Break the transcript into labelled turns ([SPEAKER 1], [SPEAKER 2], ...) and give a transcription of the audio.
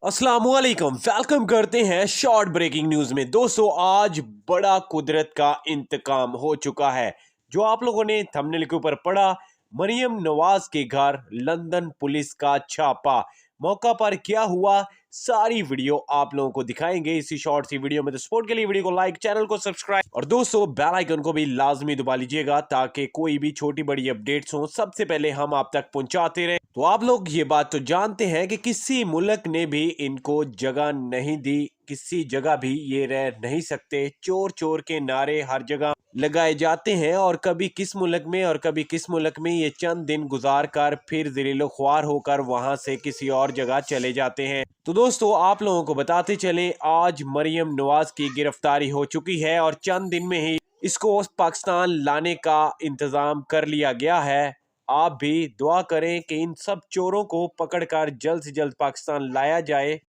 [SPEAKER 1] अस्सलाम वालेकुम, वेलकम करते हैं शॉर्ट ब्रेकिंग न्यूज में। दोस्तों, आज बड़ा कुदरत का इंतकाम हो चुका है। जो आप लोगों ने थंबनेल के ऊपर पढ़ा, मरियम नवाज के घर लंदन पुलिस का छापा। मौका पर क्या हुआ, सारी वीडियो आप लोगों को दिखाएंगे इसी शॉर्ट सी वीडियो में। तो सपोर्ट के लिए वीडियो को लाइक, चैनल को सब्सक्राइब और दोस्तों बेल आइकन को भी लाजमी दबा लीजिएगा ताकि कोई भी छोटी बड़ी अपडेट्स हो सबसे पहले हम आप तक पहुंचाते रहे। तो आप लोग ये बात तो जानते हैं कि किसी मुल्क ने भी इनको जगह नहीं दी, किसी जगह भी ये रह नहीं सकते। चोर चोर के नारे हर जगह लगाए जाते हैं और कभी किस मुल्क में और कभी किस मुल्क में ये चंद दिन गुजार कर फिर ज़लीलो ख्वार होकर वहां से किसी और जगह चले जाते हैं। तो दोस्तों, आप लोगों को बताते चलें, आज मरियम नवाज की गिरफ्तारी हो चुकी है और चंद दिन में ही इसको पाकिस्तान लाने का इंतजाम कर लिया गया है। आप भी दुआ करें कि इन सब चोरों को पकड़कर जल्द से जल्द पाकिस्तान लाया जाए।